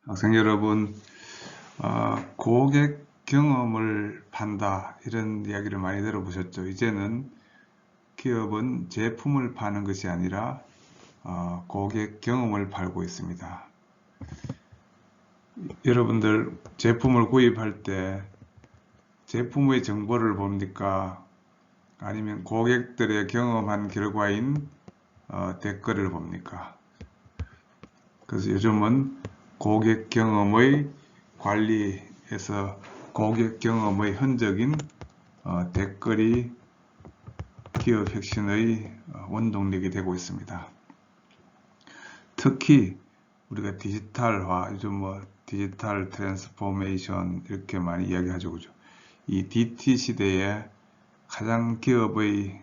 학생 여러분, 고객 경험을 판다 이런 이야기를 많이 들어보셨죠? 이제는 기업은 제품을 파는 것이 아니라 고객 경험을 팔고 있습니다. 여러분들 제품을 구입할 때 제품의 정보를 봅니까? 아니면 고객들의 경험한 결과인 댓글을 봅니까? 그래서 요즘은 고객 경험의 관리에서 고객 경험의 흔적인 댓글이 기업 혁신의 원동력이 되고 있습니다. 특히 우리가 디지털화, 요즘 디지털 트랜스포메이션 이렇게 많이 이야기하죠, 그죠? 이 DT 시대에 가장 기업의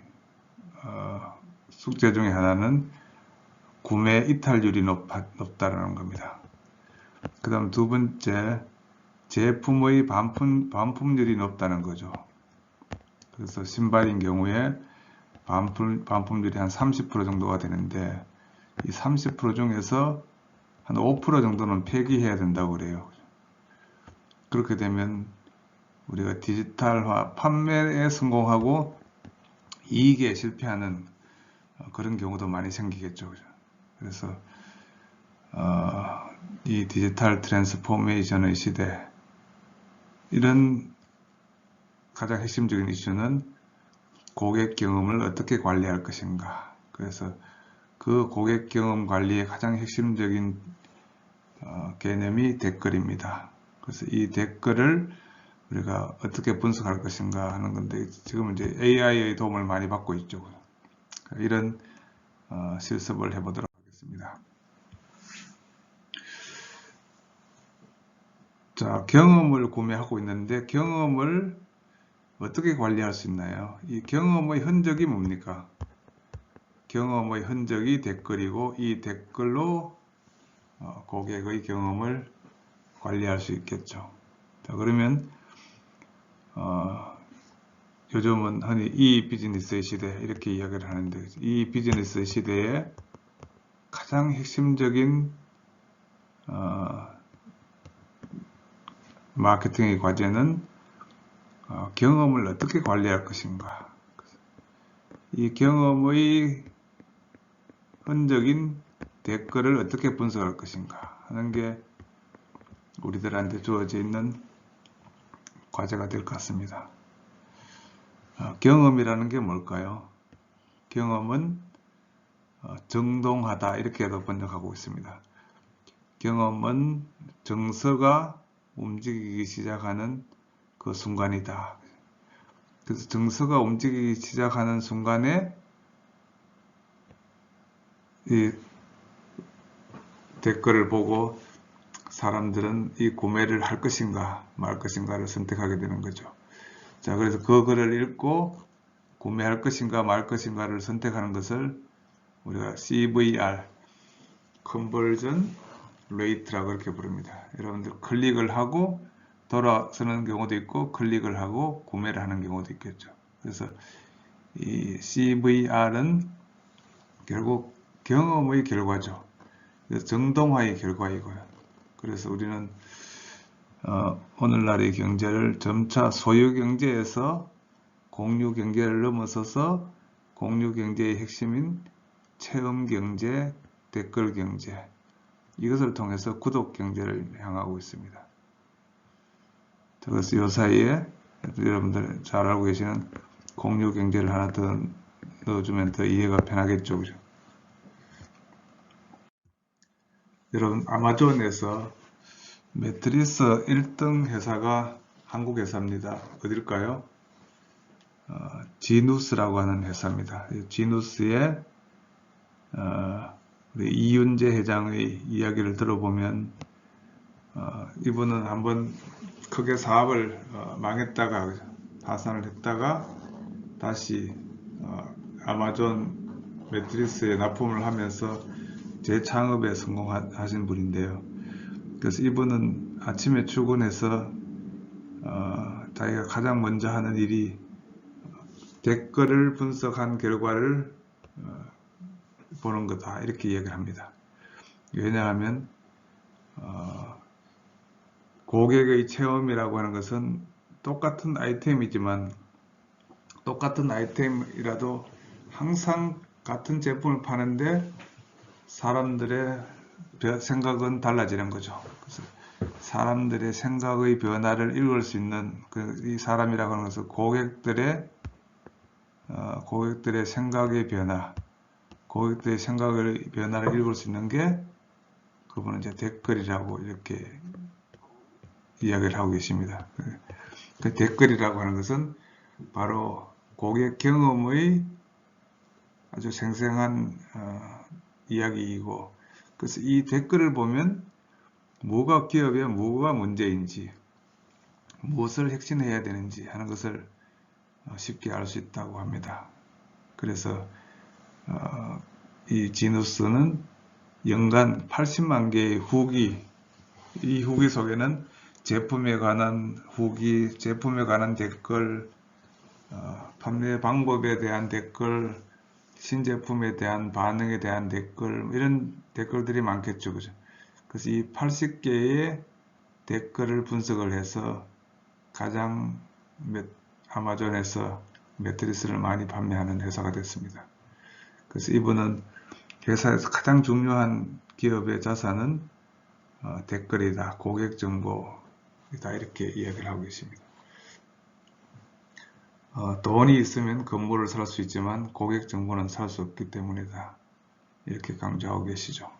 숙제 중에 하나는 구매 이탈률이 높다는 겁니다. 그 다음 두 번째, 제품의 반품률이 높다는 거죠. 그래서 신발인 경우에 반품률이 한 30% 정도가 되는데 이 30% 중에서 한 5% 정도는 폐기해야 된다고 그래요. 그렇게 되면 우리가 디지털화 판매에 성공하고 이익에 실패하는 그런 경우도 많이 생기겠죠. 그래서 이 디지털 트랜스포메이션의 시대, 이런 가장 핵심적인 이슈는 고객 경험을 어떻게 관리할 것인가. 그래서 그 고객 경험 관리의 가장 핵심적인 개념이 댓글입니다. 그래서 이 댓글을 우리가 어떻게 분석할 것인가 하는 건데, 지금 이제 AI의 도움을 많이 받고 있죠. 이런 실습을 해보도록 하겠습니다. 자, 경험을 구매하고 있는데 경험을 어떻게 관리할 수 있나요? 이 경험의 흔적이 뭡니까? 경험의 흔적이 댓글이고 이 댓글로 고객의 경험을 관리할 수 있겠죠. 자, 그러면 요즘은 흔히 이 비즈니스의 시대 이렇게 이야기를 하는데, 이 비즈니스의 시대에 가장 핵심적인 마케팅의 과제는 경험을 어떻게 관리할 것인가. 이 경험의 흔적인 댓글을 어떻게 분석할 것인가 하는 게 우리들한테 주어져 있는 과제가 될 것 같습니다. 경험이라는 게 뭘까요? 경험은 정동하다 이렇게도 번역하고 있습니다. 경험은 정서가 움직이기 시작하는 그 순간이다. 그래서 정서가 움직이기 시작하는 순간에 이 댓글을 보고 사람들은 이 구매를 할 것인가 말 것인가를 선택하게 되는 거죠. 자, 그래서 그 글을 읽고 구매할 것인가 말 것인가를 선택하는 것을 우리가 CVR, Conversion Rate라고 이렇게 부릅니다. 여러분들 클릭을 하고 돌아서는 경우도 있고 클릭을 하고 구매를 하는 경우도 있겠죠. 그래서 이 CVR은 결국 경험의 결과죠. 정동화의 결과이고요. 그래서 우리는 오늘날의 경제를 점차 소유경제에서 공유경제를 넘어서서 공유경제의 핵심인 체험경제, 댓글경제, 이것을 통해서 구독경제를 향하고 있습니다. 그래서 이 사이에 여러분들 잘 알고 계시는 공유경제를 하나 더 넣어주면 더 이해가 편하겠죠. 그죠? 여러분, 아마존에서 매트리스 1등 회사가 한국 회사입니다. 어딜까요? 지누스라고 하는 회사입니다. 지누스의 우리 이윤재 회장의 이야기를 들어보면 이분은 한번 크게 사업을 망했다가 파산을 했다가 다시 아마존 매트리스에 납품을 하면서 재창업에 성공하신 분인데요. 그래서 이분은 아침에 출근해서 자기가 가장 먼저 하는 일이 댓글을 분석한 결과를 보는 거다 이렇게 이야기를 합니다. 왜냐하면 고객의 체험이라고 하는 것은 똑같은 아이템이지만 똑같은 아이템이라도 항상 같은 제품을 파는데 사람들의 생각은 달라지는 거죠. 그래서 사람들의 생각의 변화를 읽을 수 있는 이 사람이라고 하는 것은 고객들의 생각의 변화, 고객들의 생각의 변화를 읽을 수 있는 게 그분은 이제 댓글이라고 이렇게 이야기를 하고 계십니다. 그 댓글이라고 하는 것은 바로 고객 경험의 아주 생생한 이야기이고, 그래서 이 댓글을 보면 뭐가 기업에 뭐가 문제인지, 무엇을 혁신해야 되는지 하는 것을 쉽게 알 수 있다고 합니다. 그래서 이 지누스는 연간 80만 개의 후기, 이 후기 속에는 제품에 관한 후기, 제품에 관한 댓글, 판매 방법에 대한 댓글, 신제품에 대한 반응에 대한 댓글, 이런 댓글들이 많겠죠. 그죠? 그래서 이 80개의 댓글을 분석을 해서 가장 아마존에서 매트리스를 많이 판매하는 회사가 됐습니다. 그래서 이분은 회사에서 가장 중요한 기업의 자산은 댓글이다, 고객 정보이다, 이렇게 이야기를 하고 계십니다. 돈이 있으면 건물을 살 수 있지만 고객 정보는 살 수 없기 때문이다, 이렇게 강조하고 계시죠.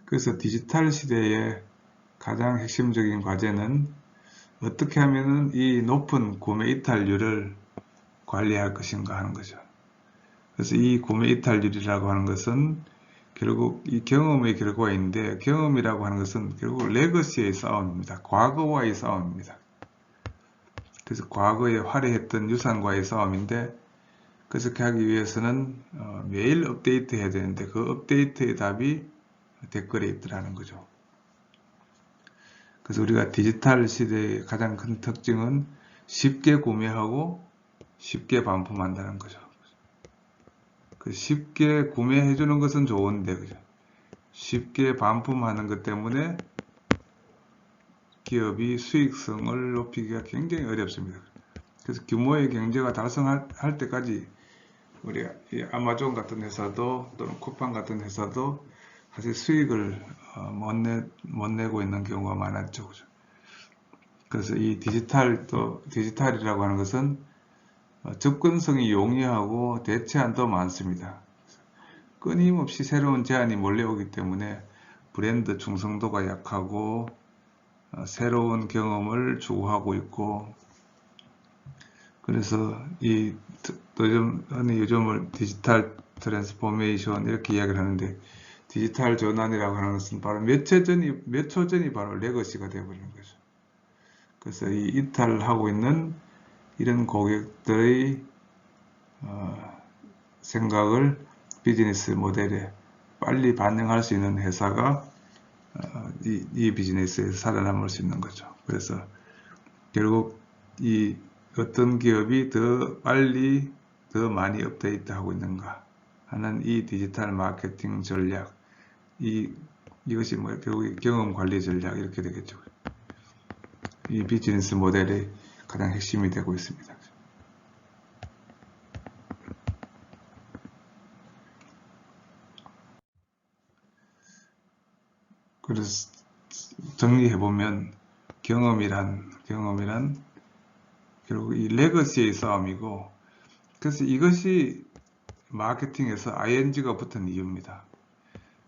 그래서 디지털 시대의 가장 핵심적인 과제는 어떻게 하면 이 높은 구매 이탈률을 관리할 것인가 하는 거죠. 그래서 이 구매 이탈률이라고 하는 것은 결국 이 경험의 결과인데, 경험이라고 하는 것은 결국 레거시의 싸움입니다. 과거와의 싸움입니다. 그래서 과거에 화려했던 유산과의 싸움인데, 그렇게 하기 위해서는 매일 업데이트 해야 되는데 그 업데이트의 답이 댓글에 있더라는 거죠. 그래서 우리가 디지털 시대의 가장 큰 특징은 쉽게 구매하고 쉽게 반품한다는 거죠. 쉽게 구매해 주는 것은 좋은데, 그죠? 쉽게 반품하는 것 때문에 기업이 수익성을 높이기가 굉장히 어렵습니다. 그래서 규모의 경제가 달성할 때까지 우리 아마존 같은 회사도 또는 쿠팡 같은 회사도 사실 수익을 못 내고 있는 경우가 많았죠. 그죠? 그래서 이 디지털이라고 하는 것은 접근성이 용이하고 대체안도 많습니다. 끊임없이 새로운 제안이 몰려오기 때문에 브랜드 충성도가 약하고 새로운 경험을 추구하고 있고, 그래서 요즘을 디지털 트랜스포메이션 이렇게 이야기를 하는데, 디지털 전환이라고 하는 것은 바로 몇 초 전이 바로 레거시가 되어버리는 거죠. 그래서 이 이탈하고 있는 이런 고객들의 생각을 비즈니스 모델에 빨리 반영할 수 있는 회사가 이 비즈니스에서 살아남을 수 있는 거죠. 그래서 결국 이 어떤 기업이 더 빨리 더 많이 업데이트하고 있는가 하는 이 디지털 마케팅 전략, 이것이 결국 경험 관리 전략 이렇게 되겠죠. 이 비즈니스 모델의 가장 핵심이 되고 있습니다. 그래서 정리해보면 경험이란 결국 이 레거시의 싸움이고, 그래서 이것이 마케팅에서 ing가 붙은 이유입니다.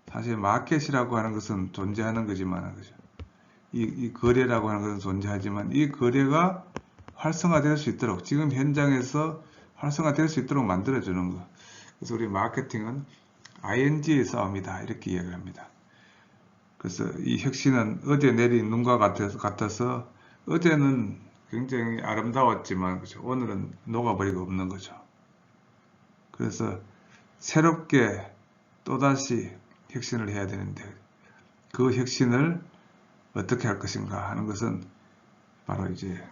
사실 마켓이라고 하는 것은 존재하는 거지만, 그죠? 이 거래라고 하는 것은 존재하지만 이 거래가 활성화될 수 있도록, 지금 현장에서 활성화될 수 있도록 만들어주는 것. 그래서 우리 마케팅은 ing의 싸움이다, 이렇게 이야기를 합니다. 그래서 이 혁신은 어제 내린 눈과 같아서 어제는 굉장히 아름다웠지만, 그죠? 오늘은 녹아버리고 없는 거죠. 그래서 새롭게 또다시 혁신을 해야 되는데 그 혁신을 어떻게 할 것인가 하는 것은 바로 이제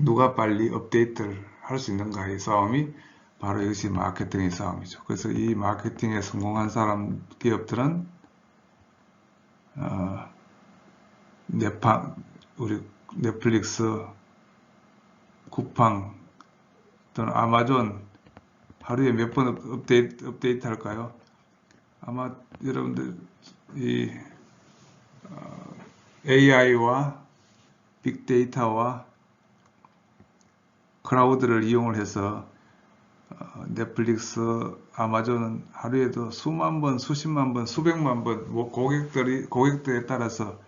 누가 빨리 업데이트를 할 수 있는가의 싸움이 바로 이것이 마케팅의 싸움이죠. 그래서 이 마케팅에 성공한 기업들은 우리 넷플릭스, 쿠팡 또는 아마존 하루에 몇 번 업데이트 할까요? 아마 여러분들 이 AI와 빅데이터와 클라우드를 이용을 해서 넷플릭스, 아마존은 하루에도 수만 번, 수십만 번, 수백만 번 고객들에 따라서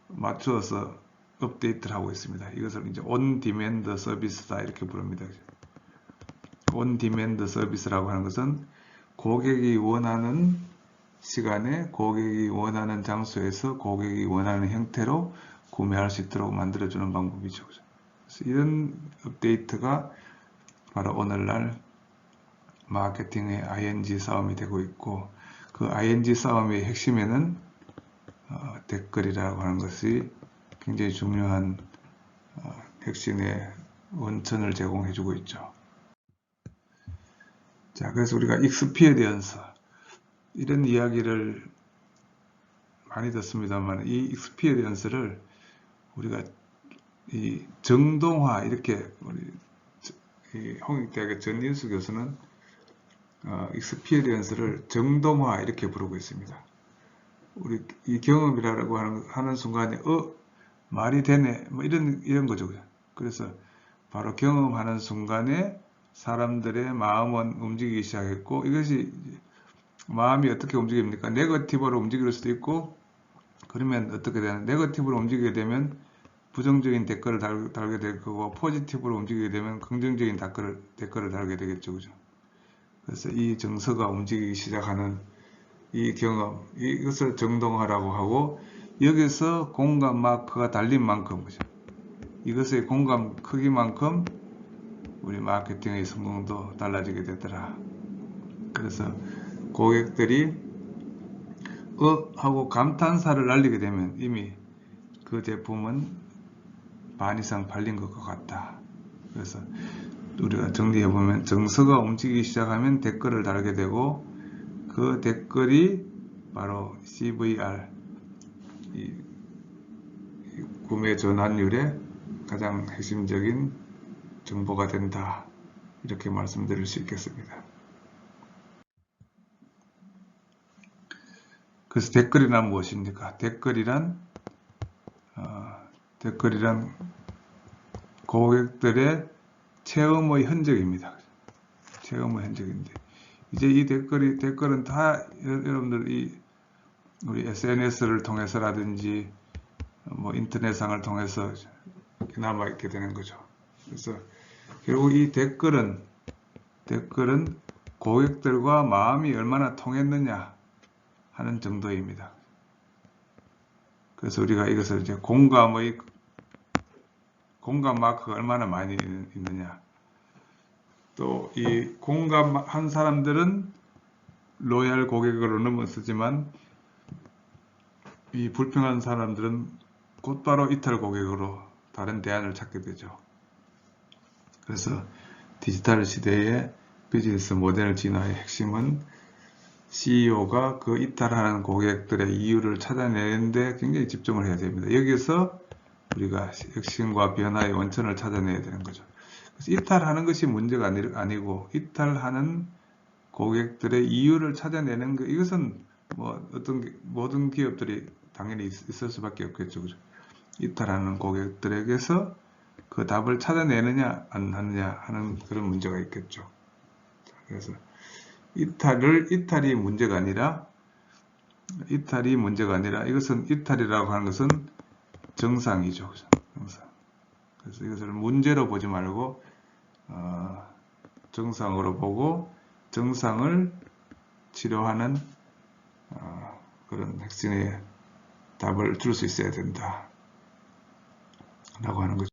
맞추어서 업데이트를 하고 있습니다. 이것을 이제 온 디맨드 서비스다 이렇게 부릅니다. 온 디맨드 서비스라고 하는 것은 고객이 원하는 시간에 고객이 원하는 장소에서 고객이 원하는 형태로 구매할 수 있도록 만들어주는 방법이죠. 그래서 이런 업데이트가 바로 오늘날 마케팅의 ING 싸움이 되고 있고, 그 ING 싸움의 핵심에는 댓글이라고 하는 것이 굉장히 중요한 핵심의 원천을 제공해주고 있죠. 자, 그래서 우리가 익스피리언스 이런 이야기를 많이 듣습니다만, 이 익스피리언스를 우리가 이 정동화, 이렇게 우리 홍익대학의 전인수 교수는 익스피리언스를 정동화 이렇게 부르고 있습니다. 우리 이 경험이라고 하는 순간에 말이 되네 뭐 이런 거죠. 그래서 바로 경험하는 순간에 사람들의 마음은 움직이기 시작했고, 이것이 마음이 어떻게 움직입니까? 네거티브로 움직일 수도 있고, 그러면 어떻게 되는? 네거티브로 움직이게 되면 부정적인 댓글을 달게 될 거고, 포지티브로 움직이게 되면 긍정적인 댓글을 달게 되겠죠. 그죠? 그래서 이 정서가 움직이기 시작하는 이 경험, 이것을 정동화라고 하고, 여기서 공감 마크가 달린 만큼, 그죠? 이것의 공감 크기만큼 우리 마케팅의 성공도 달라지게 되더라. 그래서 고객들이 하고 감탄사를 날리게 되면 이미 그 제품은 반 이상 팔린 것 같다. 그래서 우리가 정리해보면, 정서가 움직이기 시작하면 댓글을 달게 되고, 그 댓글이 바로 CVR, 이 구매 전환율의 가장 핵심적인 정보가 된다. 이렇게 말씀드릴 수 있겠습니다. 그래서 댓글이란 무엇입니까? 댓글이란 고객들의 체험의 흔적입니다. 체험의 흔적인데, 이제 이 댓글은 다 여러분들 우리 SNS를 통해서라든지 뭐 인터넷상을 통해서 남아 있게 되는 거죠. 그래서 결국 이 댓글은 고객들과 마음이 얼마나 통했느냐 하는 정도입니다. 그래서 우리가 이것을 이제 공감 마크가 얼마나 많이 있느냐. 또 이 공감한 사람들은 로얄 고객으로 넘어서지만, 이 불평한 사람들은 곧바로 이탈 고객으로 다른 대안을 찾게 되죠. 그래서 디지털 시대의 비즈니스 모델 진화의 핵심은 CEO가 그 이탈하는 고객들의 이유를 찾아내는데 굉장히 집중을 해야 됩니다. 여기서 우리가 혁신과 변화의 원천을 찾아내야 되는 거죠. 그래서 이탈하는 것이 문제가 아니고, 이탈하는 고객들의 이유를 찾아내는 것, 이것은 뭐 모든 기업들이 당연히 있을 수밖에 없겠죠. 그죠? 이탈하는 고객들에게서 그 답을 찾아내느냐 안 하느냐 하는 그런 문제가 있겠죠. 그래서 이탈이 문제가 아니라, 이것은 이탈이라고 하는 것은 정상이죠. 정상. 그래서 이것을 문제로 보지 말고 정상으로 보고, 정상을 치료하는 그런 핵심의 답을 줄 수 있어야 된다 라고 하는 거죠.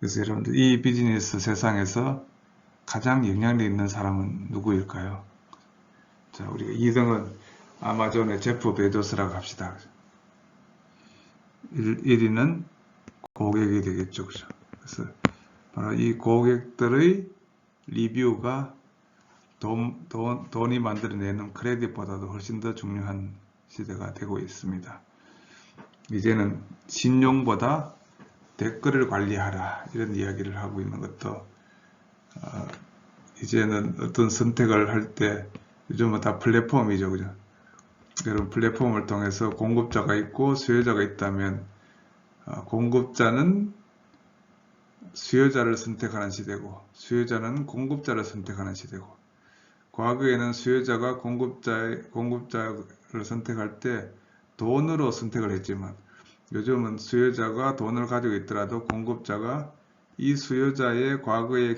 그래서 여러분들, 이 비즈니스 세상에서 가장 영향력 있는 사람은 누구일까요? 자, 우리가 2등은 아마존의 제프 베조스라고 합시다. 1위는 고객이 되겠죠. 그죠? 그래서 바로 이 고객들의 리뷰가 돈이 만들어내는 크레딧보다도 훨씬 더 중요한 시대가 되고 있습니다. 이제는 신용보다 댓글을 관리하라 이런 이야기를 하고 있는 것도 이제는 어떤 선택을 할 때 요즘은 다 플랫폼이죠, 그죠? 여러분 플랫폼을 통해서 공급자가 있고 수요자가 있다면 공급자는 수요자를 선택하는 시대고 수요자는 공급자를 선택하는 시대고 과거에는 수요자가 공급자를 선택할 때 돈으로 선택을 했지만 요즘은 수요자가 돈을 가지고 있더라도 공급자가 이 수요자의 과거의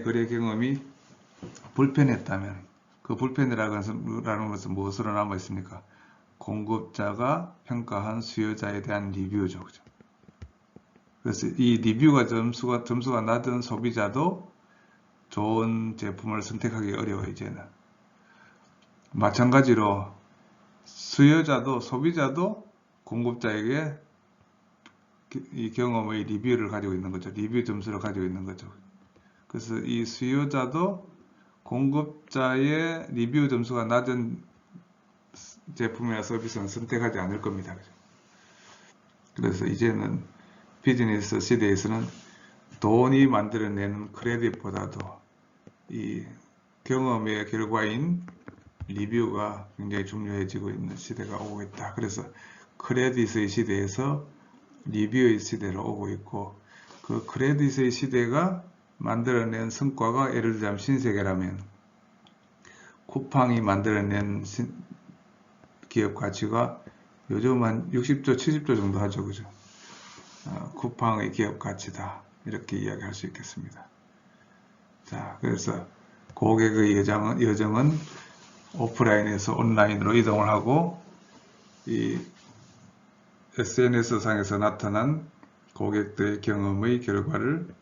거래 경험이 불편했다면 그 불편이라는 것은 무엇으로 남아 있습니까? 공급자가 평가한 수요자에 대한 리뷰죠. 그죠? 그래서 이 리뷰가 점수가 낮은 소비자도 좋은 제품을 선택하기 어려워요, 이제는. 마찬가지로 소비자도 공급자에게 이 경험의 리뷰를 가지고 있는 거죠. 리뷰 점수를 가지고 있는 거죠. 그래서 이 수요자도 공급자의 리뷰 점수가 낮은 제품이나 서비스는 선택하지 않을 겁니다. 그래서 이제는 비즈니스 시대에서는 돈이 만들어내는 크레딧보다도 이 경험의 결과인 리뷰가 굉장히 중요해지고 있는 시대가 오고 있다. 그래서 크레딧의 시대에서 리뷰의 시대로 오고 있고 그 크레딧의 시대가 만들어낸 성과가 예를 들자면 신세계라면 쿠팡이 만들어낸 기업 가치가 요즘 한 60조, 70조 정도 하죠. 그죠? 쿠팡의 기업 가치다. 이렇게 이야기할 수 있겠습니다. 자, 그래서 고객의 여정은 오프라인에서 온라인으로 이동을 하고 이 SNS 상에서 나타난 고객들의 경험의 결과를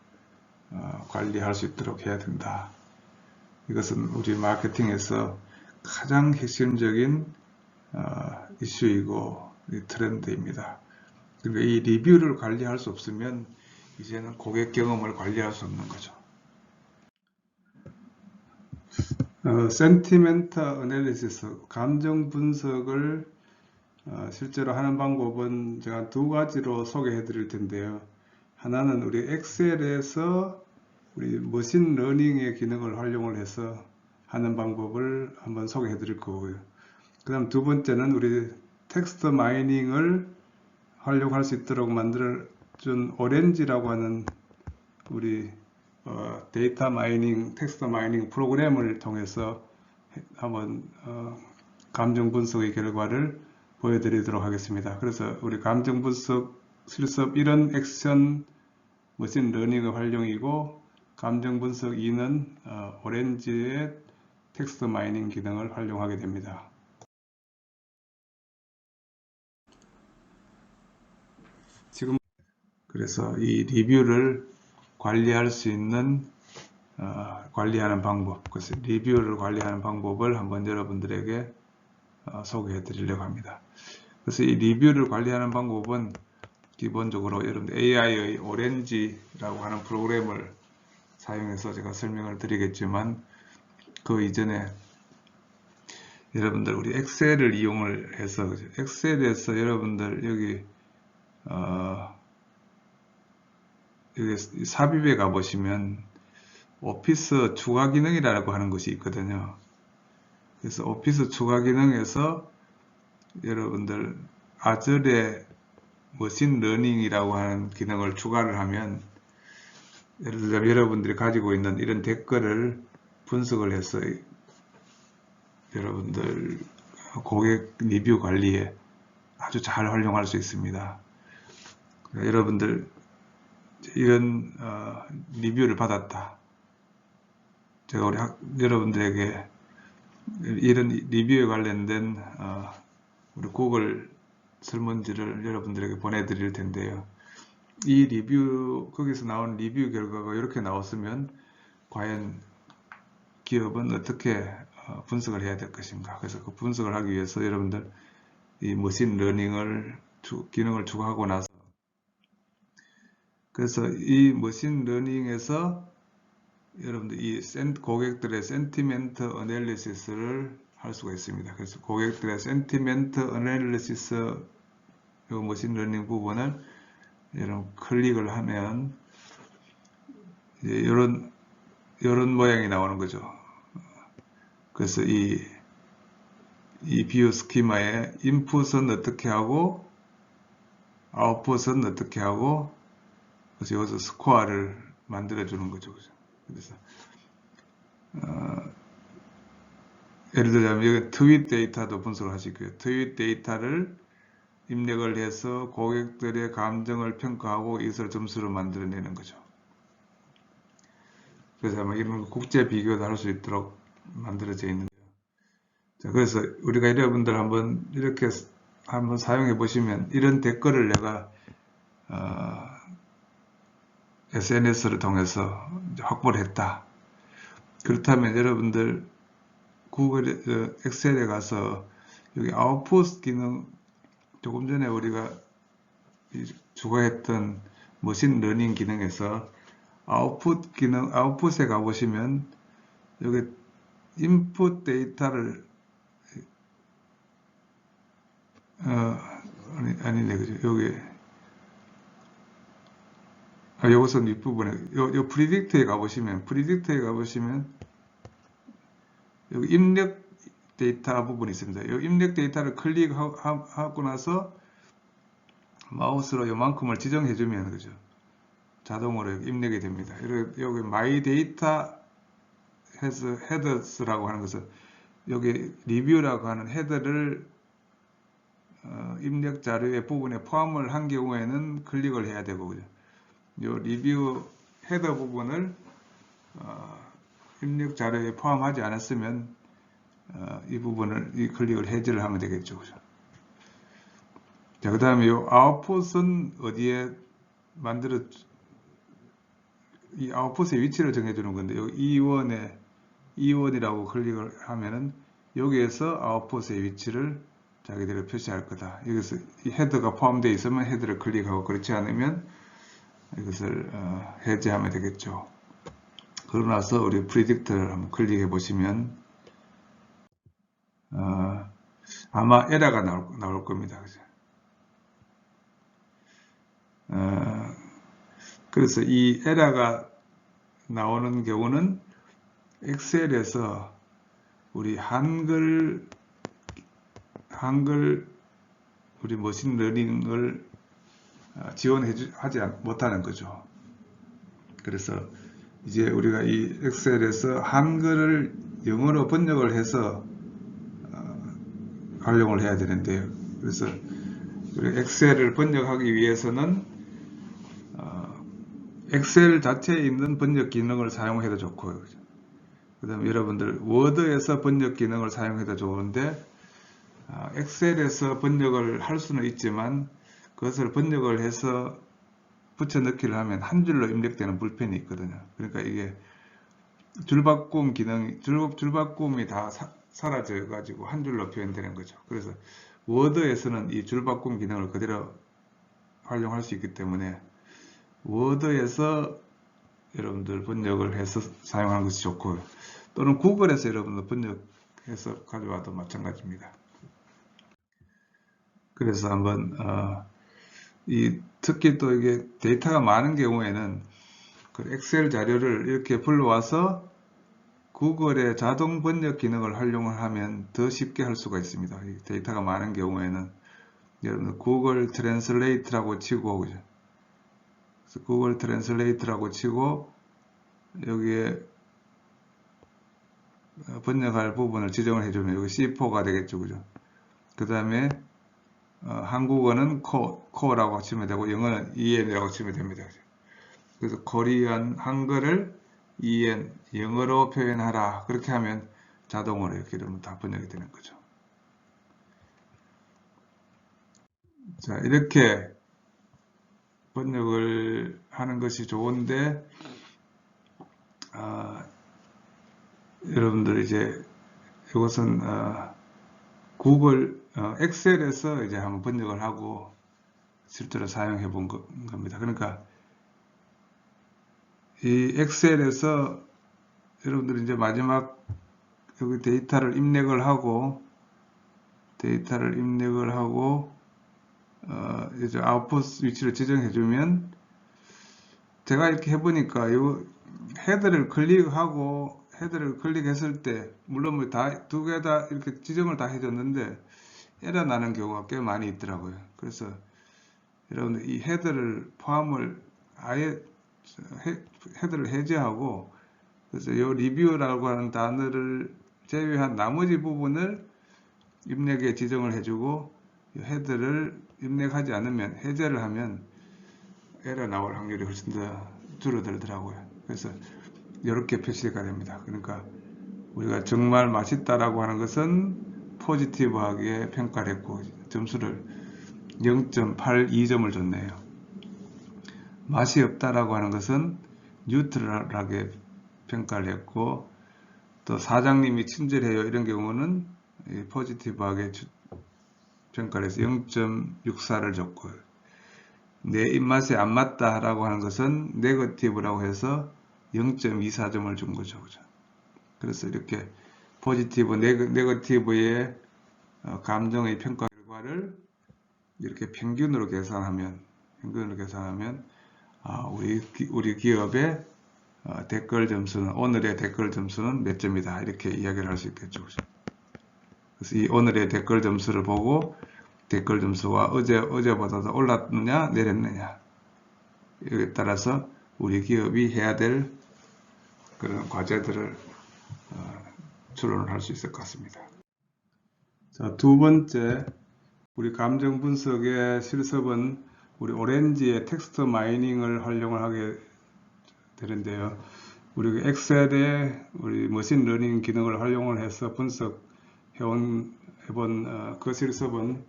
관리할 수 있도록 해야 된다. 이것은 우리 마케팅에서 가장 핵심적인 이슈이고 트렌드입니다. 그러니까 이 리뷰를 관리할 수 없으면 이제는 고객 경험을 관리할 수 없는 거죠. 센티멘트 애널리시스, 감정 분석을 실제로 하는 방법은 제가 두 가지로 소개해 드릴 텐데요. 하나는 우리 엑셀에서 우리 머신 러닝의 기능을 활용을 해서 하는 방법을 한번 소개해 드릴 거고요. 그 다음 두 번째는 우리 텍스트 마이닝을 활용할 수 있도록 만들어준 오렌지라고 하는 우리 데이터 마이닝, 텍스트 마이닝 프로그램을 통해서 한번 감정 분석의 결과를 보여드리도록 하겠습니다. 그래서 우리 감정 분석 실습 1은 액션 머신 러닝의 활용이고 감정 분석 2는 오렌지의 텍스트 마이닝 기능을 활용하게 됩니다. 지금 그래서 이 리뷰를 관리할 수 있는 관리하는 방법, 그래서 리뷰를 관리하는 방법을 한번 여러분들에게 소개해 드리려고 합니다. 그래서 이 리뷰를 관리하는 방법은 기본적으로 여러분들 AI의 오렌지라고 하는 프로그램을 사용해서 제가 설명을 드리겠지만 그 이전에 여러분들 우리 엑셀을 이용을 해서 엑셀에서 여러분들 여기 삽입에 가보시면 오피스 추가 기능이라고 하는 것이 있거든요. 그래서 오피스 추가 기능에서 여러분들 아절의 머신 러닝이라고 하는 기능을 추가를 하면 예를 들면 여러분들이 가지고 있는 이런 댓글을 분석을 해서 여러분들 고객 리뷰 관리에 아주 잘 활용할 수 있습니다. 그러니까 여러분들 이런 리뷰를 받았다. 제가 여러분들에게 이런 리뷰에 관련된 우리 구글 설문지를 여러분들에게 보내드릴 텐데요. 이 리뷰, 거기서 나온 리뷰 결과가 이렇게 나왔으면 과연 기업은 어떻게 분석을 해야 될 것인가. 그래서 그 분석을 하기 위해서 여러분들 이 머신 러닝을 기능을 추가하고 나서 그래서 이 머신 러닝에서 여러분들 이 고객들의 센티멘트 애널리시스를 할 수가 있습니다. 그래서 고객들의 센티멘트 어널리시스 요 머신러닝 부분을 여러분 클릭을 하면 이런 모양이 나오는 거죠. 그래서 이 비유 스키마의 인풋은 어떻게 하고 아웃풋은 어떻게 하고 그래서 여기서 스코어를 만들어 주는 거죠. 그래서 예를 들자면 여기 트윗 데이터도 분석을 하시고요. 트윗 데이터를 입력을 해서 고객들의 감정을 평가하고 이것을 점수로 만들어내는 거죠. 그래서 아마 이런 국제 비교도 할 수 있도록 만들어져 있는 거예요. 자, 그래서 우리가 여러분들 한번 이렇게 한번 사용해 보시면 이런 댓글을 내가 SNS를 통해서 확보를 했다. 그렇다면 여러분들 구글 엑셀에 가서 여기 아웃풋 기능 조금 전에 우리가 추가했던 머신 러닝 기능에서 아웃풋 기능 아웃풋에 가보시면 여기 인풋 데이터를 아니네 그죠 여기 여기서 윗부분에 요 프리딕트에 가보시면 여기 입력 데이터 부분이 있습니다. 이 입력 데이터를 클릭하고 나서 마우스로 요만큼을 지정해 주면 그죠 자동으로 입력이 됩니다. 여기 마이 데이터 해서 헤더스라고 하는 것은 여기 리뷰라고 하는 헤더를 입력 자료의 부분에 포함을 한 경우에는 클릭을 해야 되고 그죠. 요 리뷰 헤더 부분을 입력 자료에 포함하지 않았으면 이 부분을 이 클릭을 해제를 하면 되겠죠. 그죠? 자, 그 다음에 이 아웃풋은 어디에 이 아웃풋의 위치를 정해주는 건데, 여기 E1이라고 클릭을 하면은 여기에서 아웃풋의 위치를 자기들이 표시할 거다. 여기서 이 헤더가 포함되어 있으면 헤더를 클릭하고 그렇지 않으면 이것을 해제하면 되겠죠. 그러고 나서 우리 프리딕트를 한번 클릭해 보시면 아마 에러가 나올 겁니다. 그죠? 그래서 이 에러가 나오는 경우는 엑셀에서 우리 한글 우리 머신러닝을 지원하지 못하는 거죠. 그래서 이제 우리가 이 엑셀에서 한글을 영어로 번역을 해서 활용을 해야 되는데요. 그래서 우리 엑셀을 번역하기 위해서는 엑셀 자체에 있는 번역 기능을 사용해도 좋고요. 그 다음에 여러분들 워드에서 번역 기능을 사용해도 좋은데 엑셀에서 번역을 할 수는 있지만 그것을 번역을 해서 붙여넣기를 하면 한 줄로 입력되는 불편이 있거든요. 그러니까 이게 줄바꿈 기능이 줄바꿈이 다 사라져 가지고 한 줄로 표현되는 거죠. 그래서 워드에서는 이 줄바꿈 기능을 그대로 활용할 수 있기 때문에 워드에서 여러분들 번역을 해서 사용하는 것이 좋고요. 또는 구글에서 여러분들 번역해서 가져와도 마찬가지입니다. 그래서 한번 특히 또 이게 데이터가 많은 경우에는 그 엑셀 자료를 이렇게 불러와서 구글의 자동 번역 기능을 활용을 하면 더 쉽게 할 수가 있습니다. 데이터가 많은 경우에는 여러분들 구글 트랜슬레이트라고 치고 그죠? 그래서 구글 트랜슬레이트라고 치고 여기에 번역할 부분을 지정을 해주면 여기 C4가 되겠죠, 그죠? 그 다음에 한국어는 코라고 치면 되고 영어는 EN이라고 치면 됩니다. 그래서 코리안 한글을 EN 영어로 표현하라 그렇게 하면 자동으로 이렇게 되면 다 번역이 되는 거죠. 자, 이렇게 번역을 하는 것이 좋은데 여러분들 이제 이것은 구글 엑셀에서 이제 한번 번역을 하고 실제로 사용해 본 겁니다. 그러니까 이 엑셀에서 여러분들이 이제 마지막 여기 데이터를 입력을 하고 이제 아웃풋 위치를 지정해 주면, 제가 이렇게 해보니까 이 헤더를 클릭했을 때 물론 뭐 두 개 다 이렇게 지정을 다 해줬는데 에러 나는 경우가 꽤 많이 있더라고요. 그래서 여러분들 이 헤더를 포함을 아예 헤더를 해제하고, 그래서 이 리뷰라고 하는 단어를 제외한 나머지 부분을 입력에 지정을 해주고, 헤더를 입력하지 않으면, 해제를 하면 에러 나올 확률이 훨씬 더 줄어들더라고요. 그래서 이렇게 표시가 됩니다. 그러니까 우리가 정말 맛있다라고 하는 것은 포지티브하게 평가를 했고 점수를 0.82점을 줬네요. 맛이 없다라고 하는 것은 뉴트럴하게 평가를 했고, 또 사장님이 친절해요 이런 경우는 포지티브하게 평가를 해서 0.64를 줬고, 내 입맛에 안 맞다라고 하는 것은 네거티브라고 해서 0.24점을 준 거죠. 그래서 이렇게 포지티브, 네거티브의 감정의 평가 결과를 이렇게 평균으로 계산하면 우리 기업의 댓글 점수는, 오늘의 댓글 점수는 몇 점이다, 이렇게 이야기를 할 수 있겠죠. 그래서 이 오늘의 댓글 점수를 보고 댓글 점수가 어제보다 더 올랐느냐 내렸느냐, 이에 따라서 우리 기업이 해야 될 그런 과제들을 추론을 할 수 있을 것 같습니다. 자, 두 번째, 우리 감정 분석의 실습은 우리 오렌지의 텍스트 마이닝을 활용을 하게 되는데요. 우리 엑셀에 우리 머신러닝 기능을 활용을 해서 분석해본 그 실습은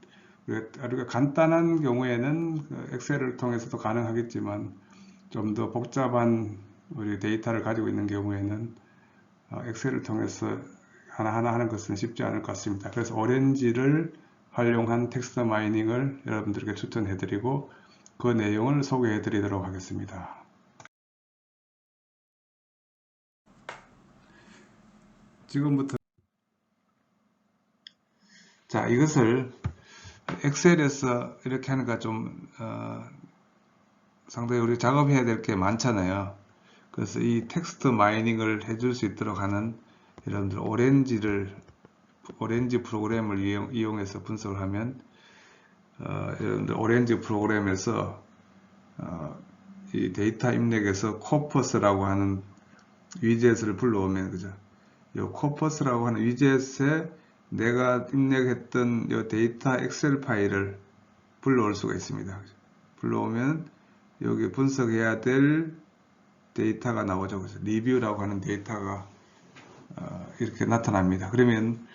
우리가 간단한 경우에는 엑셀을 통해서도 가능하겠지만, 좀 더 복잡한 우리 데이터를 가지고 있는 경우에는 엑셀을 통해서 하나하나 하는 것은 쉽지 않을 것 같습니다. 그래서 오렌지를 활용한 텍스트 마이닝을 여러분들에게 추천해 드리고 그 내용을 소개해 드리도록 하겠습니다. 지금부터 자, 이것을 엑셀에서 이렇게 하니까 좀 상당히 우리 작업해야 될 게 많잖아요. 그래서 이 텍스트 마이닝을 해줄 수 있도록 하는, 여러분들 오렌지 프로그램을 이용해서 분석을 하면, 여러분들 오렌지 프로그램에서 이 데이터 입력에서 코퍼스라고 하는 위젯을 불러오면, 그죠? 이 코퍼스라고 하는 위젯에 내가 입력했던 이 데이터 엑셀 파일을 불러올 수가 있습니다. 불러오면 여기 분석해야 될 데이터가 나오죠. 그래서 리뷰라고 하는 데이터가 이렇게 나타납니다. 그러면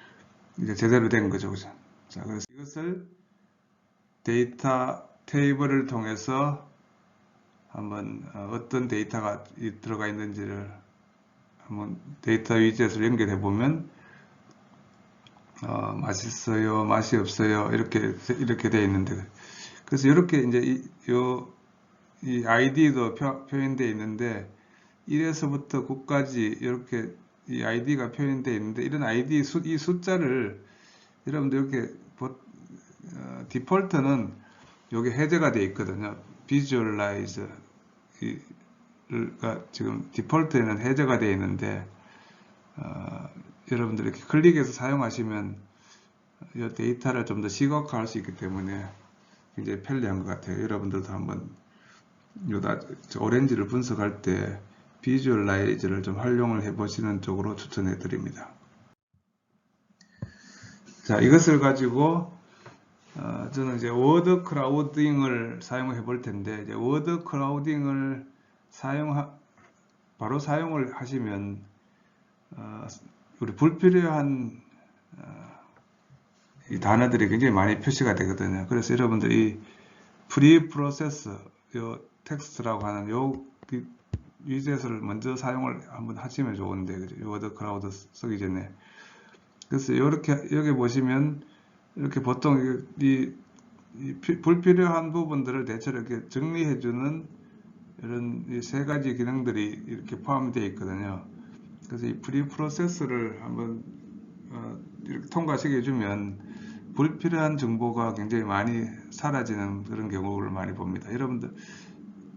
이제 제대로 된 거죠. 그죠? 자, 그래서 이것을 데이터 테이블을 통해서 한번 어떤 데이터가 들어가 있는지를 한번 데이터 위젯을 연결해 보면, 맛있어요, 맛이 없어요, 이렇게 되어 있는데, 그래서 이렇게 이제 이 아이디도 표현되어 있는데 1에서부터 9까지 이렇게 이 아이디가 표현되어 있는데, 이런 아이디 이 숫자를 여러분들 이렇게 디폴트는 여기 해제가 되어 있거든요. 비주얼라이즈가 지금 디폴트에는 해제가 되어 있는데, 여러분들 이렇게 클릭해서 사용하시면 이 데이터를 좀 더 시각화할 수 있기 때문에 굉장히 편리한 것 같아요. 여러분들도 한번 오렌지를 분석할 때 비주얼라이즈를 좀 활용을 해 보시는 쪽으로 추천해 드립니다. 자, 이것을 가지고 저는 이제 워드 크라우딩을 사용해 볼 텐데, 이제 워드 크라우딩을 바로 사용을 하시면 우리 불필요한 이 단어들이 굉장히 많이 표시가 되거든요. 그래서 여러분들이 프리 프로세스 요 텍스트라고 하는 요 위젯을 먼저 사용을 한번 하시면 좋은데, 그죠? 워드 크라우드 쓰기 전에. 그래서 이렇게 여기 보시면 이렇게 보통 이 불필요한 부분들을 대체로 이렇게 정리해주는 이런 이 세 가지 기능들이 이렇게 포함되어 있거든요. 그래서 이 프리 프로세스를 한번 통과시켜 주면 불필요한 정보가 굉장히 많이 사라지는 그런 경우를 많이 봅니다. 여러분들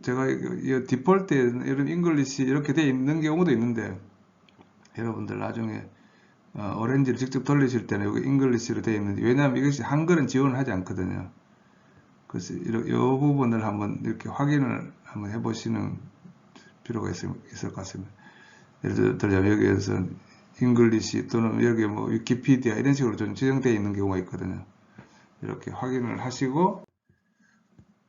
제가 이 디폴트에 이런 잉글리시 이렇게 돼 있는 경우도 있는데 여러분들 나중에 오렌지를 직접 돌리실 때는 여기 잉글리시로 되어 있는데 왜냐하면 이것이 한글은 지원을 하지 않거든요. 그래서 이 부분을 한번 이렇게 확인을 한번 해보시는 필요가 있을 것 같습니다. 예를 들자면 여기에서 잉글리시 또는 여기 뭐 위키피디아 이런 식으로 좀 지정되어 있는 경우가 있거든요. 이렇게 확인을 하시고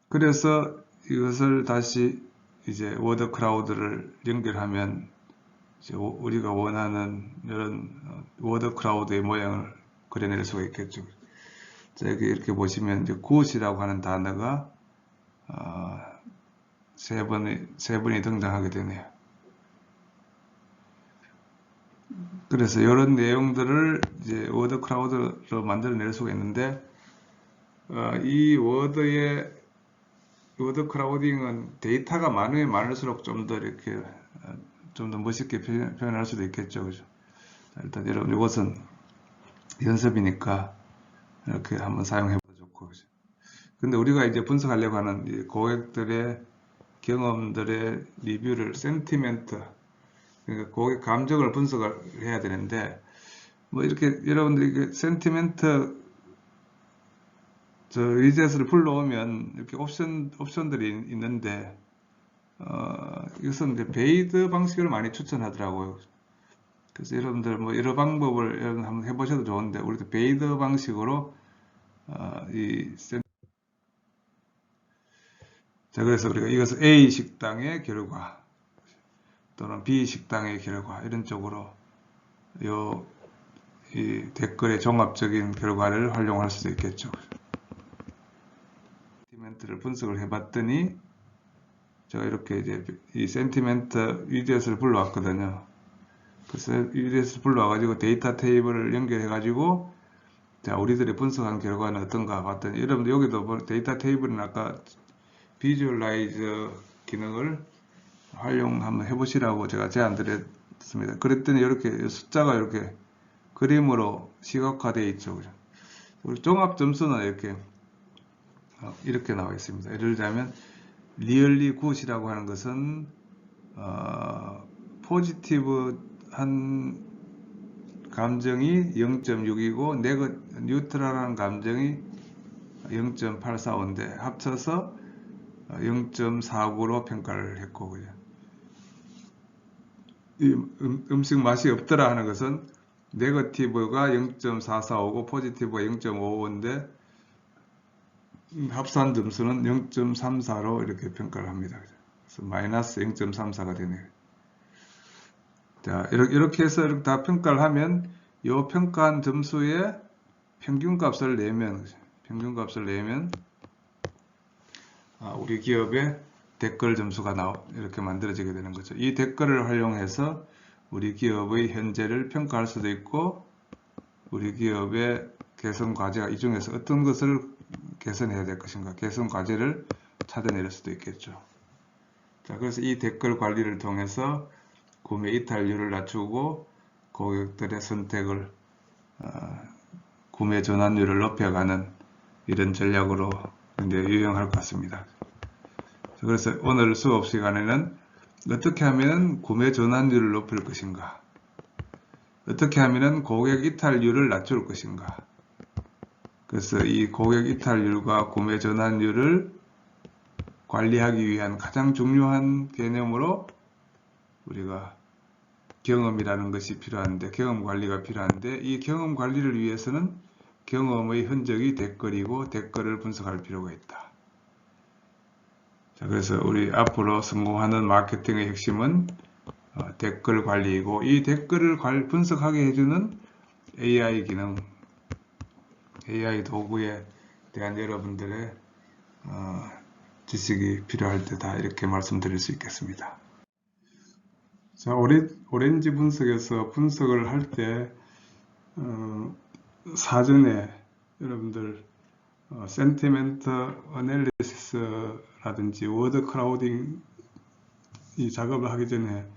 그래서 이것을 다시 이제 워드 클라우드를 연결하면 이제 우리가 원하는 이런 워드 클라우드의 모양을 그려낼 수가 있겠죠. 자, 여기 이렇게 보시면 이제 굿이라고 하는 단어가 세 번이 등장하게 되네요. 그래서 이런 내용들을 이제 워드 클라우드로 만들어낼 수가 있는데 이 워드 클라우딩은 데이터가 많으면 많을수록 좀 더 이렇게 좀 더 멋있게 표현할 수도 있겠죠. 그죠? 일단 여러분 이것은 연습이니까 이렇게 한번 사용해봐도 좋고. 그죠? 근데 우리가 이제 분석하려고 하는 이 고객들의 경험들의 리뷰를 센티멘트, 그러니까 고객 감정을 분석을 해야 되는데 뭐 이렇게 여러분들이 센티멘트 위젯을 불러오면 이렇게 옵션들이 있는데 이것은 이제 베이드 방식을 많이 추천하더라고요. 그래서 여러분들 뭐 여러 방법을 여러분 한번 해보셔도 좋은데 우리도 베이드 방식으로 자 그래서 우리가 이것을 A 식당의 결과 또는 B 식당의 결과 이런 쪽으로 이 댓글의 종합적인 결과를 활용할 수도 있겠죠. 센티멘트를 분석을 해봤더니 제가 이렇게 이제 이 센티멘트 위젯을 불러왔거든요. 그래서 위젯을 불러와가지고 데이터 테이블을 연결해가지고 자 우리들이 분석한 결과는 어떤가 봤더니 여러분들 여기도 데이터 테이블은 아까 비주얼라이즈 기능을 활용 한번 해보시라고 제가 제안 드렸습니다. 그랬더니 이렇게 숫자가 이렇게 그림으로 시각화되어 있죠. 그리고 종합 점수는 이렇게 나와 있습니다. 예를 들자면 리얼리 굿이라고 하는 것은 포지티브한 감정이 0.6이고 뉴트럴한 감정이 0.845인데 합쳐서 0.49로 평가를 했고 그죠? 이 음식 맛이 없더라 하는 것은 네거티브가 0.445고 포지티브가 0.55인데 합산 점수는 0.34로 이렇게 평가를 합니다. 그래서 마이너스 0.34가 되네요. 자, 이렇게 해서 이렇게 다 평가를 하면 이 평가한 점수의 평균값을 내면 우리 기업의 댓글 점수가 이렇게 만들어지게 되는 거죠. 이 댓글을 활용해서 우리 기업의 현재를 평가할 수도 있고 우리 기업의 개선 과제가 이 중에서 어떤 것을 개선해야 될 것인가 개선 과제를 찾아낼 수도 있겠죠. 자, 그래서 이 댓글 관리를 통해서 구매 이탈률을 낮추고 고객들의 선택을 구매 전환율을 높여가는 이런 전략으로 굉장히 유용할 것 같습니다. 그래서 오늘 수업 시간에는 어떻게 하면 구매 전환율을 높일 것인가 어떻게 하면 고객 이탈률을 낮출 것인가 그래서 이 고객 이탈률과 구매 전환율을 관리하기 위한 가장 중요한 개념으로 우리가 경험이라는 것이 필요한데 경험 관리가 필요한데 이 경험 관리를 위해서는 경험의 흔적이 댓글이고 댓글을 분석할 필요가 있다. 자, 그래서 우리 앞으로 성공하는 마케팅의 핵심은 댓글 관리이고 이 댓글을 분석하게 해주는 AI 기능, AI 도구에 대한 여러분들의 지식이 필요할 때다 이렇게 말씀드릴 수 있겠습니다. 자, 오렌지 분석에서 분석을 할 때 사전에 여러분들 센티멘트 어널리시스라든지 워드 클라우딩 이 작업을 하기 전에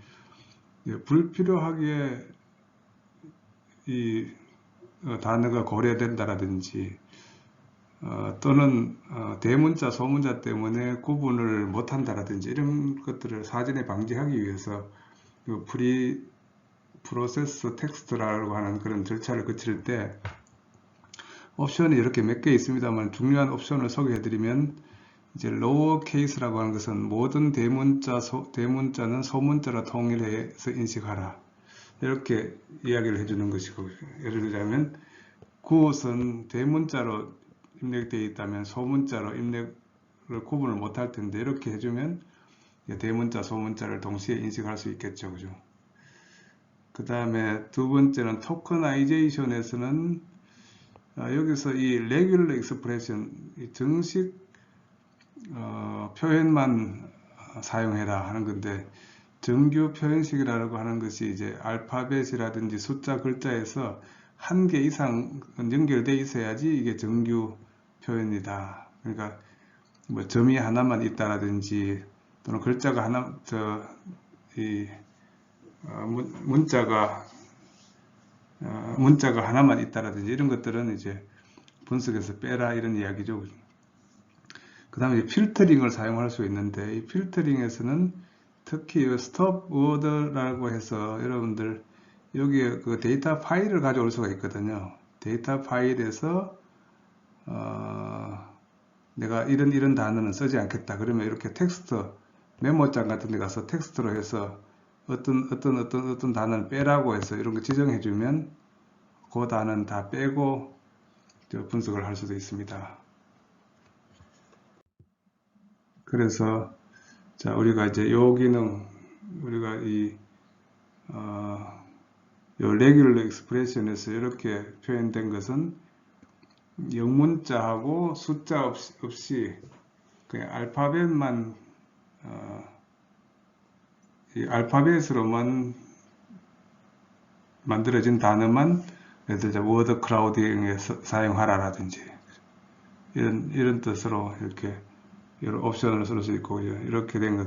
불필요하게 이 단어가 고려된다라든지 또는 대문자, 소문자 때문에 구분을 못한다라든지 이런 것들을 사전에 방지하기 위해서 프로세스 텍스트라고 하는 그런 절차를 거칠 때 옵션이 이렇게 몇 개 있습니다만 중요한 옵션을 소개해드리면 이제 로어 케이스라고 하는 것은 모든 대문자는 소문자로 통일해서 인식하라. 이렇게 이야기를 해주는 것이고, 예를 들자면 구옷은 대문자로 입력되어 있다면 소문자로 입력을 구분을 못할 텐데 이렇게 해주면 대문자, 소문자를 동시에 인식할 수 있겠죠. 그죠? 그 다음에 두 번째는 토커나이제이션에서는 여기서 이 regular expression, 정식 표현만 사용해라 하는 건데, 정규 표현식이라고 하는 것이 이제 알파벳이라든지 숫자, 글자에서 한 개 이상 연결되어 있어야지 이게 정규 표현이다. 그러니까 뭐 점이 하나만 있다라든지 또는 글자가 하나, 문자가 하나만 있다라든지 이런 것들은 이제 분석에서 빼라 이런 이야기죠. 그 다음에 필터링을 사용할 수 있는데, 이 필터링에서는 특히 스톱 워드라고 해서 여러분들 여기에 그 데이터 파일을 가져올 수가 있거든요. 데이터 파일에서 내가 이런 단어는 쓰지 않겠다. 그러면 이렇게 텍스트 메모장 같은 데 가서 텍스트로 해서 어떤 단어를 빼라고 해서 이런 거 지정해 주면 그 단어는 다 빼고 분석을 할 수도 있습니다. 그래서 자, 우리가 이제 요 기능, 우리가 요 regular expression에서 이렇게 표현된 것은 영문자하고 숫자 없이 그냥 알파벳만 이 알파벳으로만 만들어진 단어만 예를 들어 워드 크라우딩에 사용하라라든지 이런 뜻으로 이렇게 여러 옵션을 쓸 수 있고, 이렇게 된 것,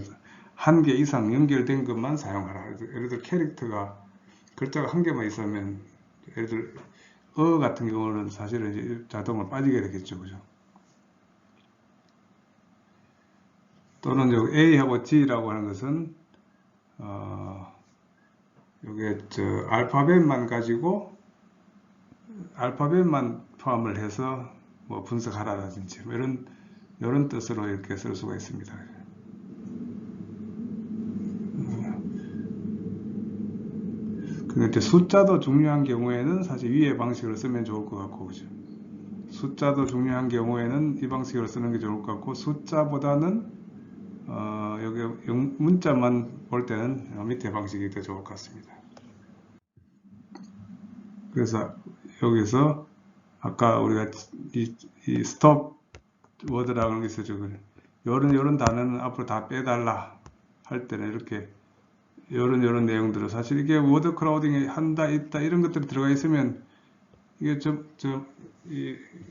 한 개 이상 연결된 것만 사용하라. 예를 들어 캐릭터가 글자가 한 개만 있으면, 예를 들어 같은 경우는 사실은 이제 자동으로 빠지게 되겠죠, 그죠? 또는 여기 A하고 G라고 하는 것은 요게 알파벳만 가지고 알파벳만 포함을 해서 뭐 분석하라든지 뭐 이런 뜻으로 이렇게 쓸 수가 있습니다. 근데 숫자도 중요한 경우에는 사실 위의 방식으로 쓰면 좋을 것 같고, 그죠? 숫자도 중요한 경우에는 이 방식으로 쓰는 게 좋을 것 같고, 숫자보다는 여기 문자만 볼 때는 밑에 방식이 더 좋을 것 같습니다. 그래서 여기서 아까 우리가 이 스톱 워드라고 하는 게 있어요. 요런 단어는 앞으로 다 빼달라 할 때는 이렇게 요런 내용들을, 사실 이게 워드 크라우딩에 한다 있다 이런 것들이 들어가 있으면 이게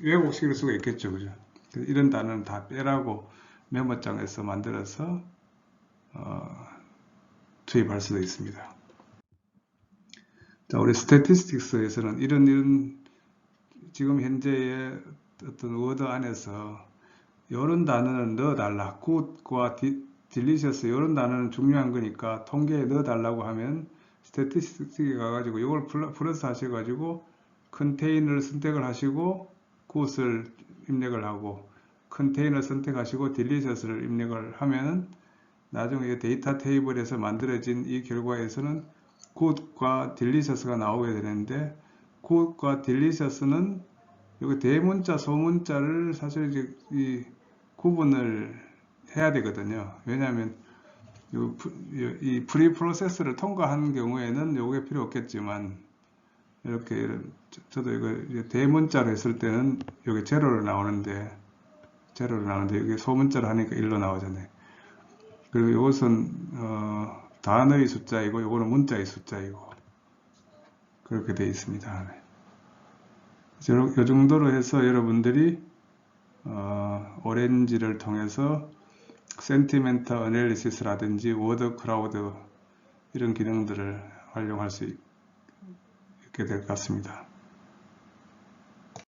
왜곡시킬 수가 있겠죠, 그죠? 이런 단어는 다 빼라고 메모장에서 만들어서 투입할 수도 있습니다. 자, 우리 스태티스틱스에서는 이런 지금 현재의 어떤 워드 안에서 이런 단어는 넣어달라. good과 delicious 이런 단어는 중요한 거니까 통계에 넣어달라고 하면 스태티스틱스에 가가지고 이걸 플러스 하셔가지고 컨테이너를 선택을 하시고 good을 입력을 하고 컨테이너 선택하시고 delicious를 입력을 하면은 나중에 데이터 테이블에서 만들어진 이 결과에서는 good과 delicious가 나오게 되는데, good과 delicious는 여기 대문자, 소문자를 사실 이제 이 구분을 해야 되거든요. 왜냐하면 이 프리 프로세스를 통과한 경우에는 요게 필요 없겠지만, 이렇게 저도 이거 대문자로 했을 때는 여기 제로로 나오는데 여기 소문자로 하니까 1로 나오잖아요. 그리고 이것은 단어의 숫자이고 이거는 문자의 숫자이고 그렇게 되어 있습니다. 이 정도로 해서 여러분들이 오렌지를 통해서 센티멘트 애널리시스라든지 워드 크라우드 이런 기능들을 활용할 수 있게 될 것 같습니다.